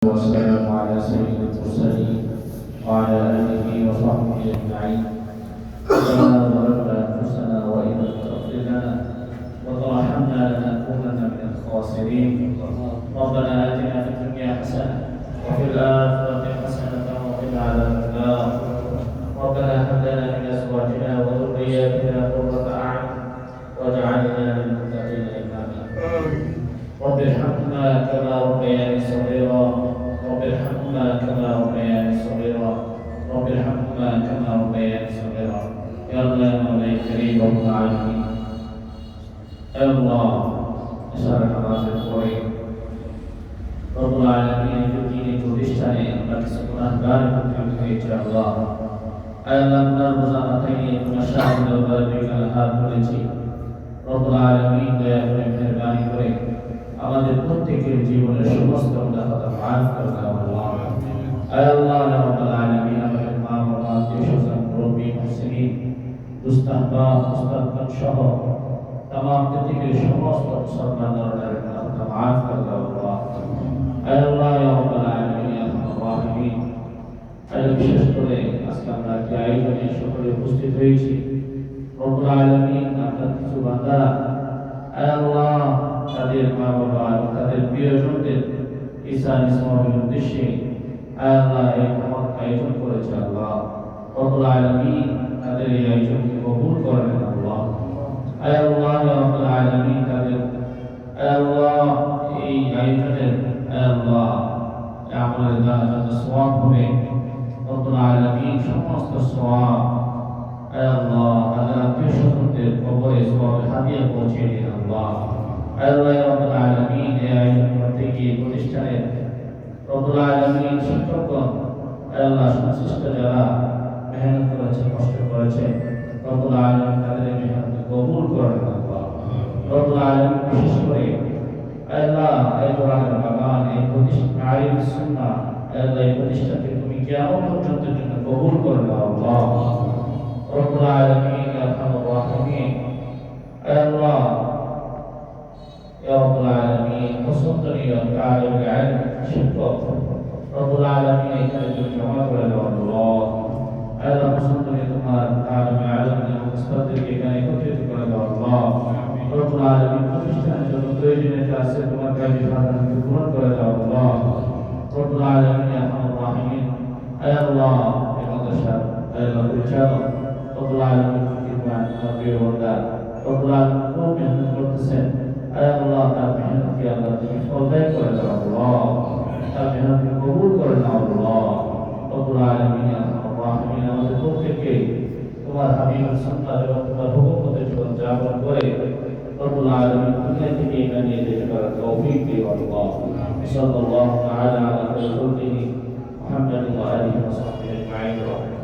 والسلام على سيد المرسلين وعلى آله وصحبه أجمعين. ربنا ظلمنا أنفسنا وإن لم تغفر لنا وترحمنا لنكونن من الخاسرين. ربنا آتنا في الدنيا حسنة وفي الآخرة حسنة وقنا عذاب النار. ربنا هب لنا من أزواجنا وذرياتنا قرة أعين واجعلنا للمتقين إماما. رب ارحمهما كما ربياني صغيرا رب ارحمهما كما ربياني صغيرا رب ارحمهما كما ربياني صغيرا. يا الله يا مولاي الكريم رب العالمين. يا الله ইশারা নামাজের পরে রব্বুল আলামিন দিনের প্রতিষ্ঠানে আমরা কিছু গুনাহগার হয়েছে আল্লাহ। আল্লাহ আপনার বোঝা মাথায় নিয়ে তোমার সামনে দরবারে বিকাল হাত তুলেছি। রব্বুল আলামিন দয়া করে মেহেরবানি করে আমাদের প্রত্যেকের জীবনের সমস্ত গুনাহকে মাফ করে দাও আল্লাহ। আল্লাহ ইয়া রাব্বাল আলামিন আমাদের মা বাবা আত্মীয়-স্বজন মুরব্বি মুসলিম দুস্তাহবা মুস্তাহকান সহ तमाम পৃথিবীর সমস্ত মুসলমানদের গুনাহকে মাফ করে দাও আল্লাহ। আল্লাহ ইয়া রাব্বাল আলামিন ইয়া আরহামার রাহিমিন। আল্লাহ বিশেষ করে আজকে আমরা যে আয়োজনে সকলে উপস্থিত হয়েছি রব্বুল আলামিন আপনার কিছু বান্দা আল্লাহ তাদের মা বাবা এবং তাদের প্রিয়জনদের ঈসান ইসলামের উদ্দেশ্যে আল্লাহ এই মহৎ আয়োজন করেছে আল্লাহ। রব্বুল আলামিন তাদের এই আয়োজনকে কবুল করেন আল্লাহ। আল্লাহ ইয়া রাব্বুল আলামিন তাদের আল্লাহ এই আয়োজনের আল্লাহ আমাদের যাতে সওয়াব হবে রব্বুল আলামিন সমস্ত সওয়াব আল্লাহ তাদের আত্মীয়-স্বজনদের কবরে সওয়াবের হাদিয়া পৌঁছে দিন আল্লাহ। আল্লাহ ইয়া রাব্বুল আলামিন এই আয়োজন করতে গিয়ে প্রতিষ্ঠানের রব্বুল আলামিন শিক্ষকগণ আল্লাহ সংশ্লিষ্ট যারা মেহনত করেছে কষ্ট করেছে রব্বুল আলামিন তাদের মেহনতকে কবুল করেন আল্লাহ। রব্বুল আলামিন বিশেষ করে আল্লাহ এই কোরআনের বাগান এই প্রতিষ্ঠান আলিম সুন্নাহ আল্লাহ এই প্রতিষ্ঠানকে তুমি কিয়ামত পর্যন্ত জন্য কবুল করে দাও আল্লাহ। রব্বুল আলামিন ইয়া আরহামার রাহিমিন। আল্লাহ ইয়া রাব্বুল আলামিন মুসলমানীয় আলিম ইলম শিক্ষক রব্বুল আলামিন এখানে তুমি জমা করে দাও আল্লাহ। আল্লাহ মুসলমানীয় তোমার আলিম ইলম এবং উস্তাদদেরকে এখানে একত্রিত করে দাও আল্লাহ। রব্বুল আলামিন প্রতিষ্ঠানের জন্য প্রয়োজনীয় যা আছে তোমার কাছে ফাদারকে পূরণ করে দাও আল্লাহ। রব্বুল আলামিন ইয়া আরহামার রাহিমিন। আল্লাহ এই মাদ্রাসা আল্লাহ পরিচালক রব্বুল আলামিন কিরমান প্রিয় বান্দা রব্বুল আলামিন খুব মেহনত করতেছেন আল্লাহ তার মেহনতকে আল্লাহ তুমি ফলদায়ক করে দাও আল্লাহ। তার মেহনতকে কবুল করে নাও আল্লাহ। রব্বুল আলামিন ইয়া আরহামার রাহিমিন আমাদের প্রত্যেককে তোমার হাবিবের সুন্নাত এবং তোমার হুকুম মতে জীবন যাপন করে রব্বুল আলামিন দুনিয়া থেকে এখানে নিয়ে যেতে পারার তৌফিক দিও আল্লাহ। সাল্লাল্লাহু তাআলা আলা খায়রি খালকিহি মুহাম্মাদিন ওয়া আলিহি ওয়া সাহবিহি আজমাইন।